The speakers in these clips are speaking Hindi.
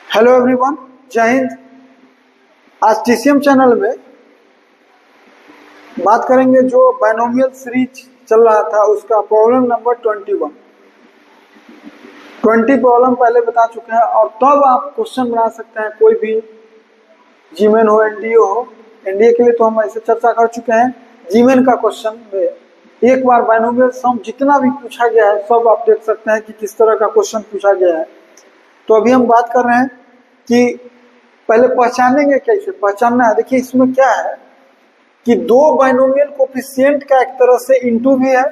हेलो एवरीवन, जय हिंद। आज टीसीएम चैनल में बात करेंगे जो बाइनोमियल सीरीज चल रहा था उसका प्रॉब्लम नंबर 21। 20 प्रॉब्लम पहले बता चुके हैं और तब आप क्वेश्चन बना सकते हैं। कोई भी जीमेन हो, एनडीए हो। एनडीए के लिए तो हम ऐसे चर्चा कर चुके हैं। जीमेन का क्वेश्चन में एक बार बाइनोमियल सम जितना भी पूछा गया है सब आप देख सकते हैं कि किस तरह का क्वेश्चन पूछा गया है। तो अभी हम बात कर रहे हैं कि पहले पहचानेंगे कैसे। पहचानना है, देखिए इसमें क्या है कि दो बाइनोमियल कोफिशिएंट का एक तरह से इनटू भी है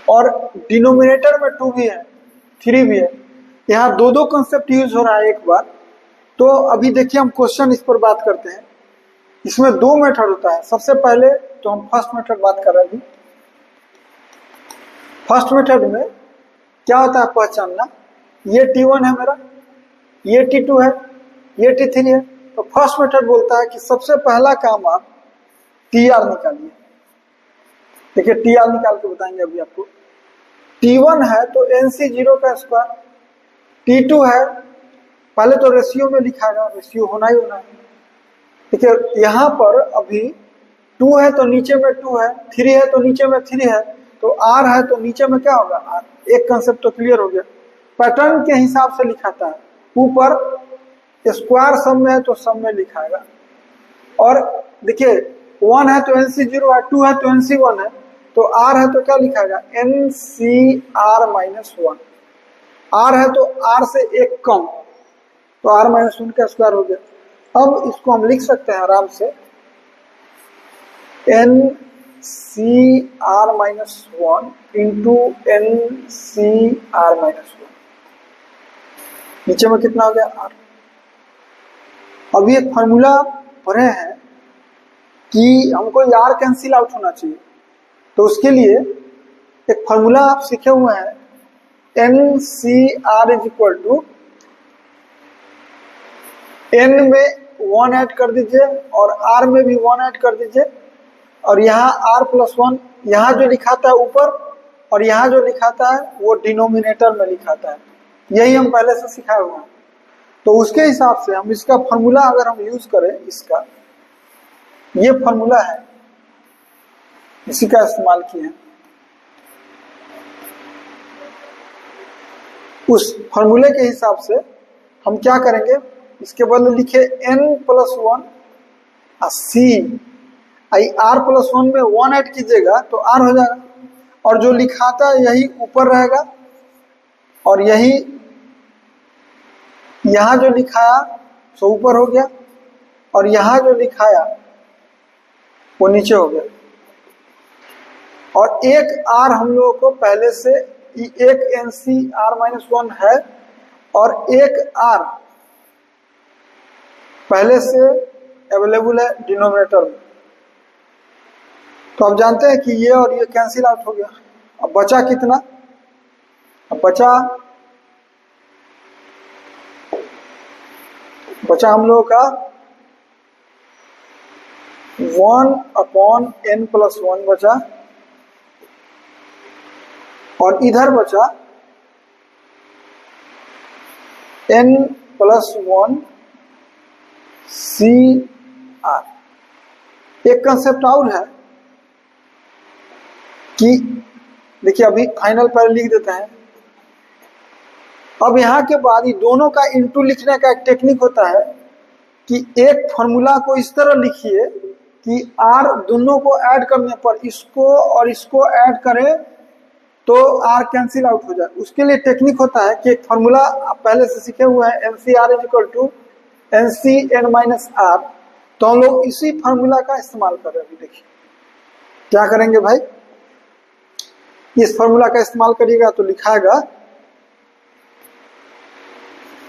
और डिनोमिनेटर में 2 भी है, 3 भी है। यहाँ दो दो कंसेप्ट यूज हो रहा है एक बार। तो अभी देखिए हम क्वेश्चन इस पर बात करते हैं। इसमें 2 मेथड होता है। सबसे पहले तो हम फर्स्ट मेथड बात कर रहे हैं। फर्स्ट मेथड में क्या होता है पहचानना, ये T1 है मेरा, ये T2 है, ये T3 है। तो फर्स्ट मेथड बोलता है कि सबसे पहला काम आप TR निकालिए। देखिए TR निकाल के बताएंगे अभी आपको। T1 है तो NC0 का स्क्वायर, T2 है पहले तो रेशियो में लिखाएगा, रेशियो होना ही होना है। देखिए यहाँ पर अभी 2 है तो नीचे में 2 है, 3 है तो नीचे में 3 है, तो R है तो नीचे में क्या होगा R। एक कंसेप्ट तो क्लियर हो गया। पैटर्न के हिसाब से लिखाता है, ऊपर स्क्वायर सब में है तो सब में लिखाएगा। और देखिए 1 है तो NC0 है, 2 है तो NC1 है, तो R है तो क्या लिखाएगा NCR-1। R है तो R से एक कम, तो R-1 का स्क्वायर हो गया। अब इसको हम लिख सकते हैं आराम से NCR-1 इंटू NCR-1। नीचे में कितना हो गया R। अभी एक फॉर्मूला पढ़े हैं कि हमको R कैंसिल आउट होना चाहिए। तो उसके लिए एक फॉर्मूला आप सीखे हुए हैं, NCR is equal to N में 1 ऐड कर दीजिए और R में भी 1 ऐड कर दीजिए। और यहाँ R+1 यहाँ जो लिखाता है ऊपर और यहाँ जो लिखाता है वो डिनोमिनेटर में लिखाता है। यही हम पहले से सिखाए हुए हैं। तो उसके हिसाब से हम इसका फॉर्मूला अगर हम यूज करें, इसका ये फॉर्मूला है, इसी का इस्तेमाल किए हैं। उस फॉर्मूले के हिसाब से हम क्या करेंगे, इसके बदले लिखे N+1 C। R+1 में 1 ऐड कीजिएगा तो R हो जाएगा, और जो लिखाता है यही ऊपर रहेगा और यही यहाँ जो लिखाया सो ऊपर हो गया और यहाँ जो लिखाया वो नीचे हो गया। और एक R हम लोगों को पहले से एक NCR-1 है और एक R पहले से अवेलेबल है डिनोमिनेटर में। तो आप जानते हैं कि ये और ये कैंसिल आउट हो गया। अब बचा कितना, अब बचा हम लोगों का 1/n+1 बचा, और इधर बचा N+1 CR। एक कंसेप्ट और है कि देखिए अभी फाइनल पर लिख देते हैं। अब यहाँ के बाद ये दोनों का इनटू लिखने का एक टेक्निक होता है कि एक फॉर्मूला को इस तरह लिखिए कि R दोनों को ऐड करने पर इसको और इसको ऐड करें तो R कैंसिल आउट हो जाए। उसके लिए टेक्निक होता है कि एक फॉर्मूला आप पहले से सीखे हुए हैं, NCR is equal to NCN-R। तो हम लोग इसी फॉर्मूला का इस्तेमाल कर रहे हैं। अभी देखिए क्या करेंगे भाई, इस फॉर्मूला का इस्तेमाल करिएगा तो लिखाएगा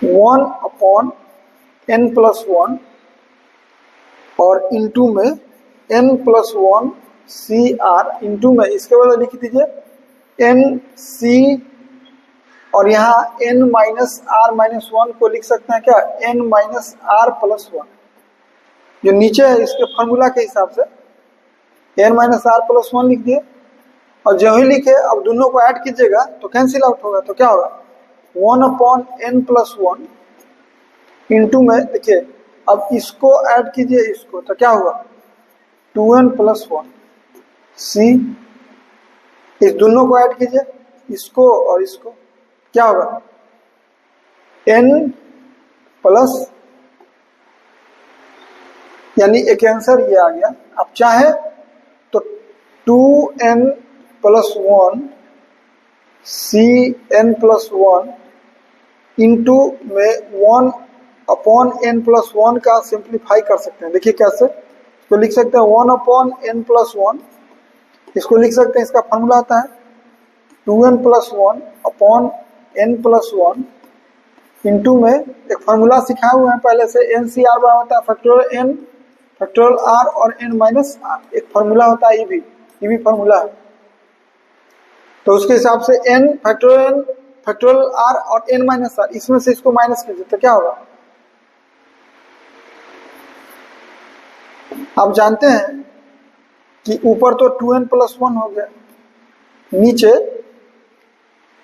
1/n+1 और इंटू में N+1 CR इंटू में इसके बदले लिख दीजिए NC, और यहाँ N-R-1 को लिख सकते हैं क्या N-R+1। जो नीचे है इसके फॉर्मूला के हिसाब से N-R+1 लिख दिए, और जो ही लिखे अब दोनों को ऐड कीजिएगा तो कैंसिल आउट होगा। तो क्या होगा 1/n+1 इंटू में, देखिए अब इसको ऐड कीजिए इसको, तो क्या होगा 2n+1 सी, इस दोनों को ऐड कीजिए इसको और इसको, क्या होगा n प्लस, यानी एक आंसर ये आ गया। आप चाहे तो 2n+1 cn+1 इंटू में 1/n+1 का सिंप्लीफाई कर सकते हैं। देखिए कैसे, इसको लिख सकते हैं 1/n+1, इसको लिख सकते हैं, इसका फॉर्मूला आता है 2n+1/n+1 इंटू में एक फॉर्मूला सिखाए हुए हैं पहले से, NCR बराबर होता है फैक्टोरियल n फैक्टोरियल r और n माइनस r, एक फॉर्मूला होता है ये भी फॉर्मूला है। तो उसके हिसाब से n फैक्टोरियल r और n माइनस r, इसमें से इसको माइनस कीजिए तो क्या होगा, आप जानते हैं कि ऊपर तो 2n+1 हो गया, नीचे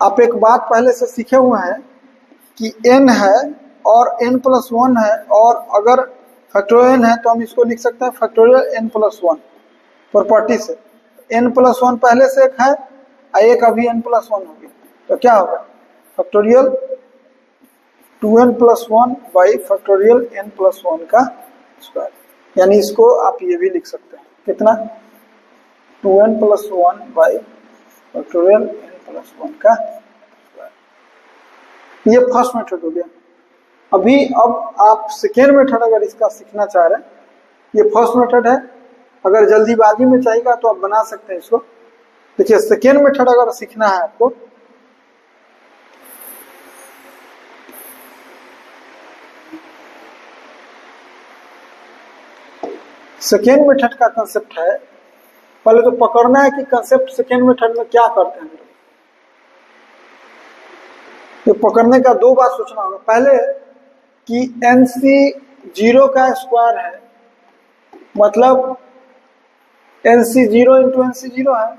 आप एक बात पहले से सीखे हुए हैं कि n है और n+1 है, और अगर फैक्टोरियल n है तो हम इसको लिख सकते हैं फैक्टोरियल n+1 प्रॉपर्टी से। n+1 पहले से एक है और एक अभी n+1 हो गया, तो क्या होगा factorial 2n+1 by factorial n+1 का स्क्वायर, यानी इसको आप ये भी लिख सकते हैं कितना 2n+1 बाई फैक्टोरियल n+1 का स्क्वायर। ये फर्स्ट मेथड हो गया। अब आप सेकेंड मेथड अगर इसका सीखना चाह रहे हैं, ये फर्स्ट मेथड है, अगर जल्दीबाजी में चाहिएगा तो आप बना सकते हैं इसको। देखिए सेकेंड मेथड अगर सीखना है आपको, सेकेंड मेथड का कंसेप्ट है, पहले तो पकड़ना है कि कंसेप्ट सेकेंड मेथड में क्या करते हैं। ये पकड़ने का दो बात सोचना होगा, पहले कि NC0 का स्क्वायर है, मतलब NC0 इंटू NC0 है,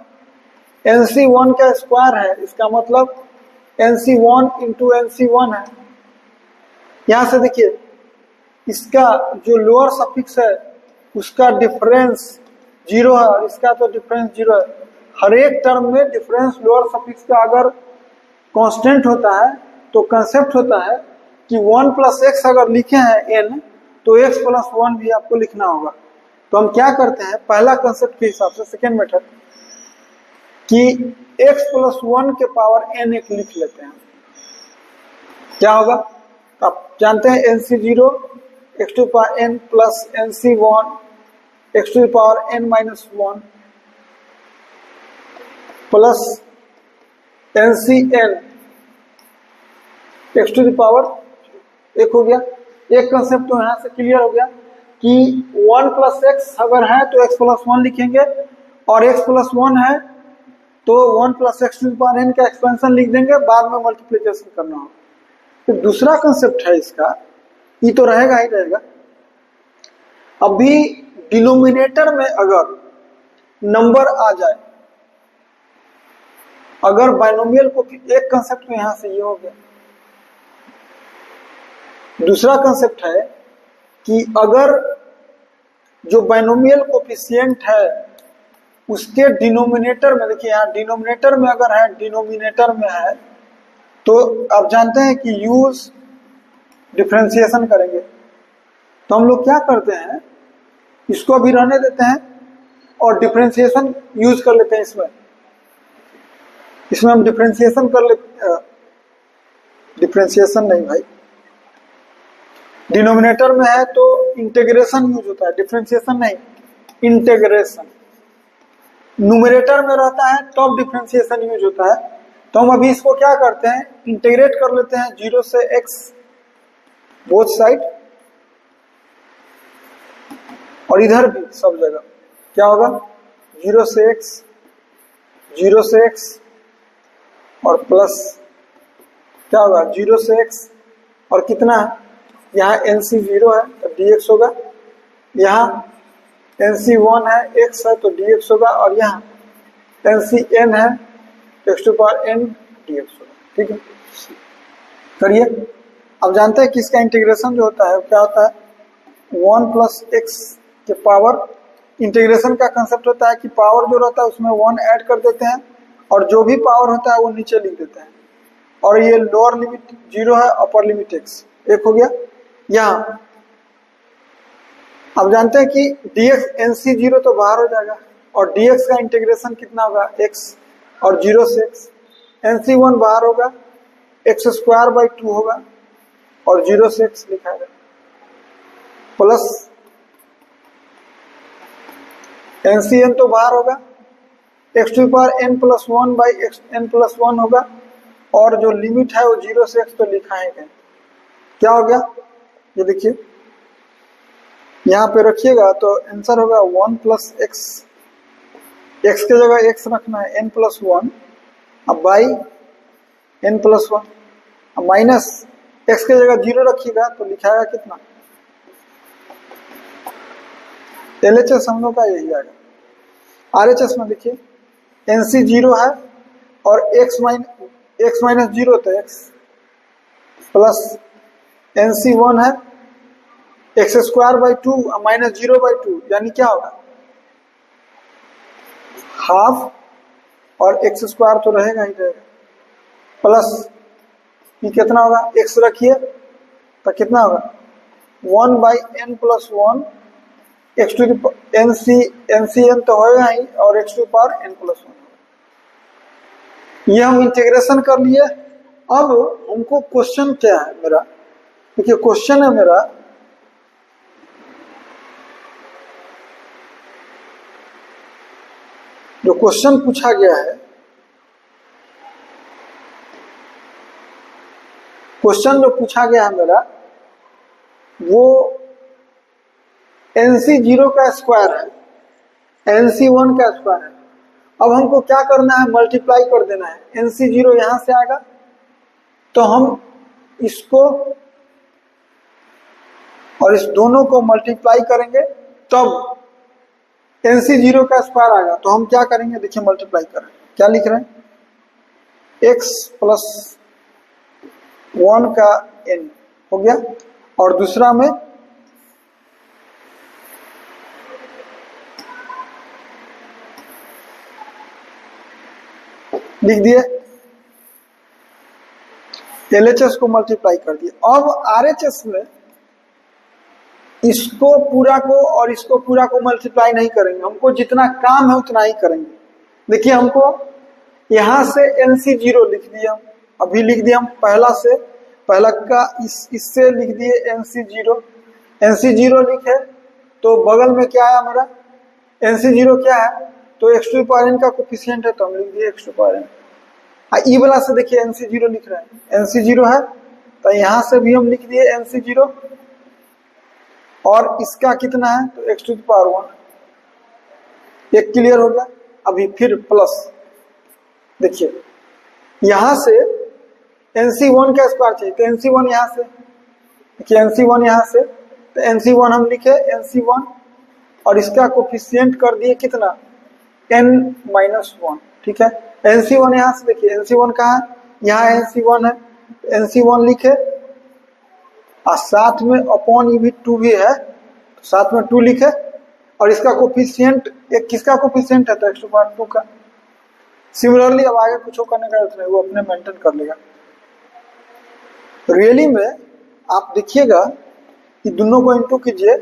NC1 का स्क्वायर है, इसका मतलब NC1 इंटू NC1 है। यहां से देखिए इसका जो लोअर सफिक्स है उसका डिफरेंस 0 है और इसका तो डिफरेंस 0 है। हर एक टर्म में डिफरेंस लोअर सफिक्स का अगर कांस्टेंट होता है तो कंसेप्ट होता है कि 1 + x अगर लिखे हैं n, तो x + 1 भी आपको लिखना होगा। तो हम क्या करते हैं, पहला कंसेप्ट के हिसाब से सेकेंड मेथड कि x + 1 के पावर n एक लिख लेते हैं, क्या होगा आप जानते हैं NC0 x⁴n plus NC1 x⁴n-1 plus NCn x⁴1 हो गया। एक कंसेप्ट तो यहां से क्लियर हो गया कि 1 + x अगर है तो x + 1 लिखेंगे, और x + 1 है तो 1 + x⁴n का एक्सपेंशन लिख देंगे, बाद में मल्टीप्लिकेशन करना होगा। तो दूसरा कंसेप्ट है इसका, ये तो रहेगा ही रहेगा। अभी डिनोमिनेटर में अगर नंबर आ जाए, अगर बाइनोमियल को, एक कंसेप्ट तो यहां से ये हो गया। दूसरा कंसेप्ट है कि अगर जो बाइनोमियल कोफिशिएंट है उसके डिनोमिनेटर में, देखिए यहाँ डिनोमिनेटर में अगर है, डिनोमिनेटर में है तो आप जानते हैं कि यूज डिफरेंशिएशन करेंगे। तो हम लोग क्या करते हैं, इसको अभी रहने देते हैं और डिफरेंशिएशन यूज कर लेते हैं। इसमें हम डिफरेंशिएशन कर लेते, डिफरेंशिएशन नहीं भाई, डिनोमिनेटर में है तो इंटीग्रेशन यूज होता है, डिफरेंशिएशन नहीं, इंटीग्रेशन। न्यूमरेटर में रहता है तब डिफरेंशिएशन यूज होता है। तो हम अभी इसको क्या करते हैं, इंटीग्रेट कर लेते हैं 0 से x बोथ साइड, और इधर भी सब जगह क्या होगा 0 से x और प्लस क्या होगा 0 से x और कितना है, यहाँ NC0 है तो dx होगा, यहाँ NC1 है x है तो dx होगा, और यहाँ NCn है x⁴n dx होगा। ठीक है, करिए। अब जानते हैं कि इसका इंटीग्रेशन जो होता है क्या होता है, 1 प्लस एक्स के पावर। इंटीग्रेशन का कंसेप्ट होता है कि पावर जो रहता है उसमें 1 ऐड कर देते हैं और जो भी पावर होता है वो नीचे लिख देते हैं। और ये लोअर लिमिट 0 है, अपर लिमिट x, एक हो गया यहाँ। अब जानते हैं कि dx nc 0 तो बाहर हो जाएगा और dx का इंटीग्रेशन कितना होगा, x और 0 से x। nc 1 बाहर होगा, x स्क्वायर बाई 2 होगा और 0 से x लिखा है, प्लस NCn तो बाहर होगा, x to power n plus 1 by x n plus 1 होगा और जो लिमिट है वो 0 से x तो लिखा है। क्या हो गया ये देखिए, यहाँ पे रखिएगा तो आंसर होगा 1 प्लस एक्स, एक्स के जगह x रखना है n प्लस 1, अब बाई n प्लस 1, अब माइनस x के जगह 0 रखिएगा तो लिखाएगा कितना, LHS हम लोग का यही आएगा। RHS में देखिए NC 0 है और x माइनस 0 तो x प्लस NC 1 है, x square by 2 minus 0 by 2, यानी क्या होगा हाफ और एक्स स्क्वायर तो रहेगा ही रहेगा, प्लस ये कितना होगा, x रखिए तो कितना होगा 1 by n plus 1 x to NCn तो होगा ही और x to power n plus 1। ये हम इंटीग्रेशन कर लिए। अब हमको क्वेश्चन क्या है मेरा, देखिए क्वेश्चन है मेरा जो क्वेश्चन पूछा गया है, क्वेश्चन जो पूछा गया है मेरा वो NC 0 का स्क्वायर है, NC 1 का स्क्वायर है। अब हमको क्या करना है, मल्टीप्लाई कर देना है। NC 0 यहां से आएगा तो हम इसको और इस दोनों को मल्टीप्लाई करेंगे तब NC 0 का स्क्वायर आएगा। तो हम क्या करेंगे, देखिए मल्टीप्लाई करें, क्या लिख रहे हैं x प्लस 1 का n हो गया और दूसरा में लिख दिए, LHS को मल्टीप्लाई कर दिए। अब RHS में इसको पूरा को और इसको पूरा को मल्टीप्लाई नहीं करेंगे, हमको जितना काम है उतना ही करेंगे। देखिए हमको यहां से NC 0 लिख दिया, अभी लिख दिया हम पहला का इससे लिख दिए NC 0 लिखे तो बगल में क्या आया मेरा NC 0 क्या है, तो x टू पावर n का कोफिशिएंट है तो हम लिख दिए x टू पावर n। ई वाला से देखिए NC 0 लिख रहे हैं, NC 0 है तो यहां से भी हम लिख दिए NC 0 और इसका कितना है तो x टू पावर 1, एक क्लियर हो गया। अभी फिर प्लस, देखिए यहां से NC 1 का स्क्वायर चाहिए तो NC 1 यहां से, देखिए NC 1 यहां से तो NC 1 हम लिखे NC 1 और इसका कोफिशिएंट कर दिए कितना n माइनस 1, ठीक है। NC 1 यहां से देखिए NC 1 कहाँ है, यहाँ NC 1 है, NC 1 लिखे और साथ में अपॉन भी 2 भी है तो साथ में 2 लिखे और इसका कोफिशिएंट एक किसका कोफिशिएंट है तो x टू पावर 2 का। सिमिलरली अब आगे कुछ करने का जरूरत नहीं, वो अपने मेंटेन कर लेगा। रियली में आप देखिएगा कि दोनों को इंटू कीजिए,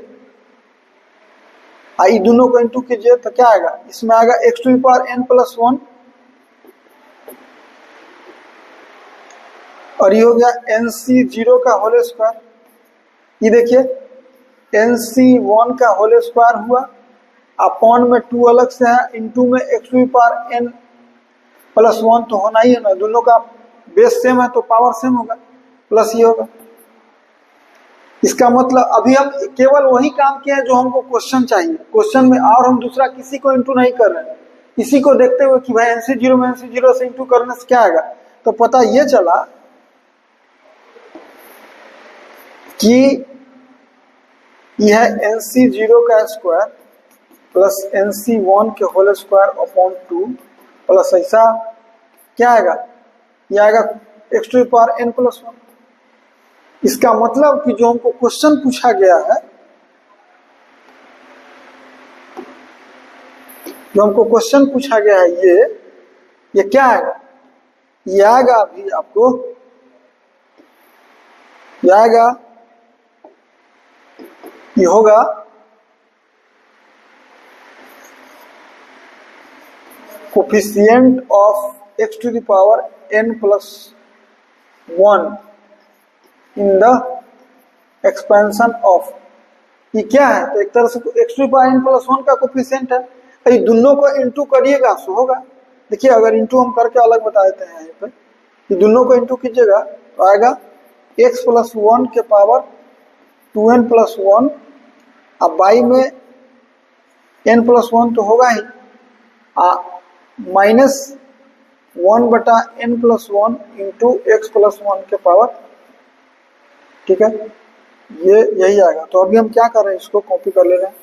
आई दोनों को इंटू कीजिए तो क्या आएगा, इसमें आएगा x to power n plus 1 और ये हो गया NC 0 का होल स्क्वायर। ये देखिए NC 1 का होल स्क्वायर हुआ, अपॉन में 2 अलग से है, इंटू में x to power n plus 1 तो होना ही है ना, दोनों का बेस सेम है तो पावर सेम होगा, प्लस ये होगा। इसका मतलब अभी हम केवल वही काम किए हैं जो हमको क्वेश्चन चाहिए, क्वेश्चन में और हम दूसरा किसी को इंटू नहीं कर रहे हैं। इसी को देखते हुए कि भाई NC 0 में NC 0 से इंटू करने से क्या आएगा, तो पता ये चला कि यह NC 0 का स्क्वायर प्लस NC 1 के होल स्क्वायर अपॉन 2 प्लस ऐसा क्या आएगा, यह आएगा x to power n plus 1। इसका मतलब कि जो हमको क्वेश्चन पूछा गया है, जो हमको क्वेश्चन पूछा गया है, ये क्या आएगा? ये आएगा अभी आपको, ये आएगा, ये होगा coefficient of x to the power n plus 1 in the expansion of, ये क्या है? तो एक तरह से x to the power n plus 1 का कोफिशिएंट है। ये दोनों को इंटू करिएगा सो होगा। देखिए अगर इंटू हम करके अलग बता देते हैं, यहाँ पे ये दोनों को इंटू कीजिएगा तो आएगा x प्लस 1 के पावर 2n प्लस 1, अब बाई में n प्लस 1 तो होगा ही, minus 1/n plus 1 into x plus 1 के पावर, ठीक है, ये यही आएगा। तो अभी हम क्या कर रहे हैं, इसको कॉपी कर ले रहे हैं।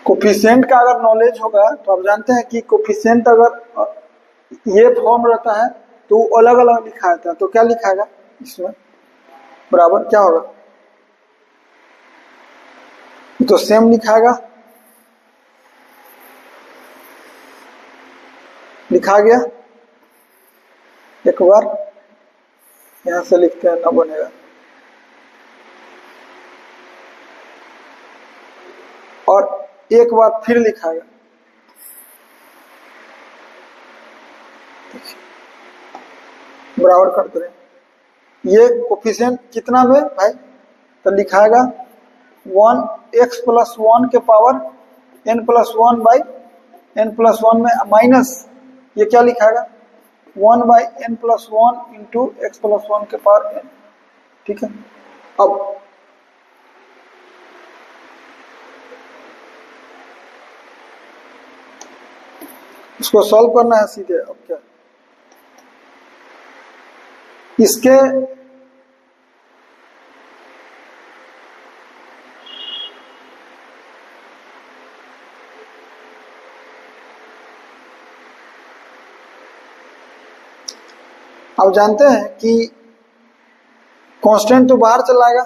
कोफिशिएंट का अगर नॉलेज होगा तो आप जानते हैं कि कोफिशिएंट अगर ये फॉर्म रहता है तो अलग अलग लिखा जाता है। तो क्या लिखाएगा इसमें, बराबर क्या होगा, तो सेम लिखाएगा, लिखा गया। एक बार यहां से लिखते हैं, ना बनेगा, और एक बार फिर लिखाएगा, बराबर करते रहे। ये कोफिशिएंट कितना में भाई, तो लिखाएगा 1x प्लस 1 के power n plus 1 by n plus 1 में माइनस, ये क्या लिखाएगा 1 by n plus 1 into x plus 1 के पावर n, ठीक है। अब इसको सॉल्व करना है सीधे। अब क्या इसके अब जानते हैं कि कांस्टेंट तो बाहर चला गया,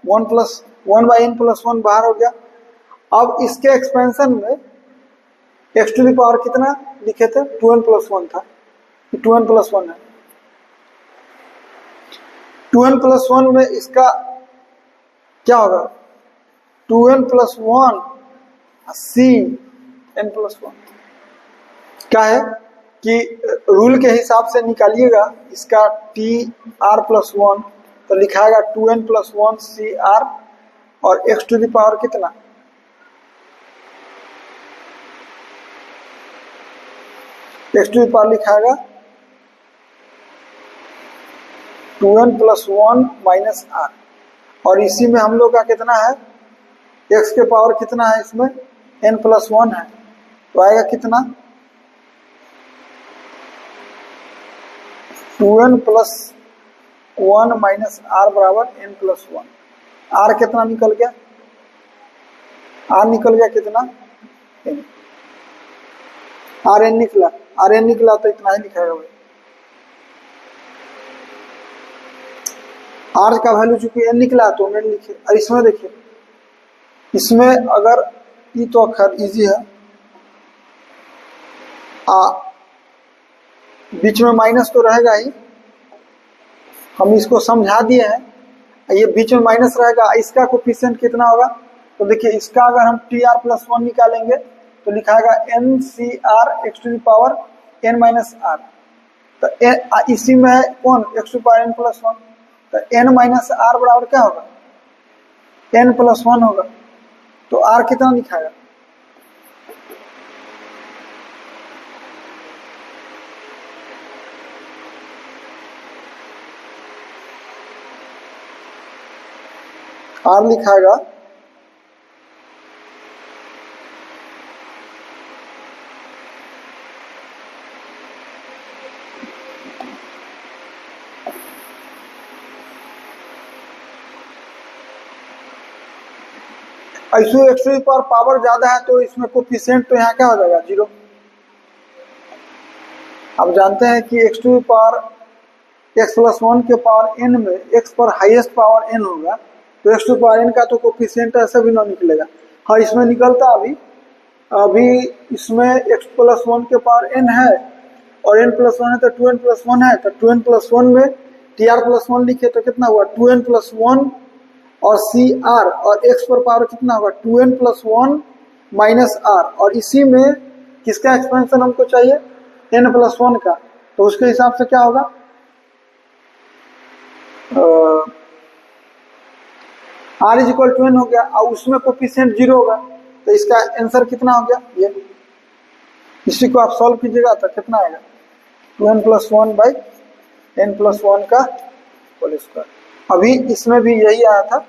1 बाई n प्लस 1 बाहर हो गया। अब इसके एक्सपेंशन में x टू द पावर कितना लिखे थे, 2n प्लस 1 था, 2n प्लस 1 है। 2n प्लस 1 में इसका क्या होगा, 2n plus 1 c n plus 1, क्या है कि रूल के हिसाब से निकालिएगा इसका टी आर प्लस 1, तो लिखाएगा 2n प्लस 1 सी आर, और x टू द पावर कितना, x टू द पावर लिखाएगा 2n प्लस 1 माइनस आर, और इसी में हम लोग का कितना है, x के पावर कितना है इसमें, n प्लस 1 है, तो आएगा कितना 2n प्लस 1 माइनस आर बराबर n प्लस 1। आर कितना निकल गया, आर निकल गया कितना n, आर एन निकला, आर एन निकला तो इतना ही लिखाएगा भाई। आर का वैल्यू चूंकि n निकला तो n लिखे। और इसमें देखिए, इसमें अगर ई तो अक्षर इजी है, बीच में माइनस तो रहेगा ही, हम इसको समझा दिए हैं, ये बीच में माइनस रहेगा। इसका कोफिशिएंट कितना होगा, तो देखिए इसका अगर हम टी आर प्लस 1 निकालेंगे तो लिखाएगा n C r x to the power n minus r, तो इसी में है कौन, x to power n plus 1, तो n माइनस आर बराबर क्या होगा, n प्लस 1 होगा। तो r कितना लिखाएगा, r लिखाएगा ऐसे एक्स टू द पावर ज्यादा है तो इसमें कोफिशिएंट तो यहाँ क्या हो जाएगा 0। आप जानते हैं कि x to the power x plus 1 के पावर n में x पर हाईएस्ट पावर n होगा, तो x to the power n का तो कोफिशिएंट ऐसा भी ना निकलेगा। हाँ, इसमें निकलता अभी इसमें x प्लस 1 के पावर n है और n प्लस 1 है तो 2n प्लस 1 है, तो 2n प्लस 1 में tr प्लस 1 लिखे तो कितना हुआ 2n प्लस 1 और cr, और x पर पावर कितना होगा 2n प्लस 1 माइनस r, और इसी में किसका एक्सपेंशन हमको चाहिए n प्लस 1 का, तो उसके हिसाब से क्या होगा r is equal to n हो गया और उसमें कोफिशिएंट 0 होगा, तो इसका आंसर कितना हो गया ये। इसी को आप सॉल्व कीजिएगा तो कितना आएगा 2n plus 1 by n plus 1 का होल स्क्वायर। अभी इसमें भी यही आया था।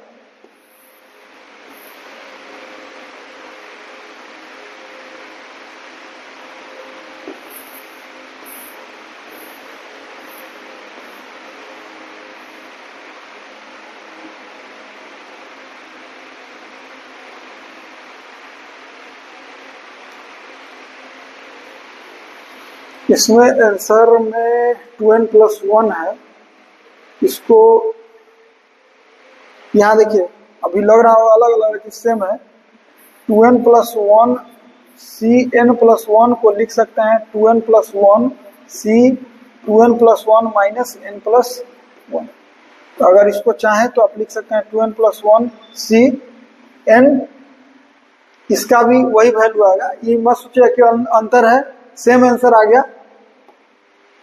इसमें आंसर में 2n प्लस 1 है, इसको यहाँ देखिए अभी लग रहा होगा अलग अलग लेकिन सेम है। 2n प्लस 1 सी n प्लस 1 को लिख सकते हैं 2n प्लस 1 सी 2n plus 1 minus n plus 1। तो अगर इसको चाहें तो आप लिख सकते हैं 2n प्लस 1 सी n, इसका भी वही वैल्यू आएगा। ये मत सोचिए कि अंतर है, सेम आंसर आ गया,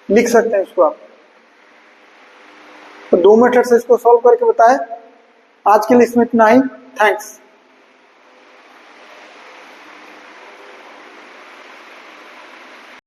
लिख सकते हैं इसको आप। तो 2 मेथड से इसको सॉल्व करके बताएं। आज के लिए इसमें इतना ही। थैंक्स।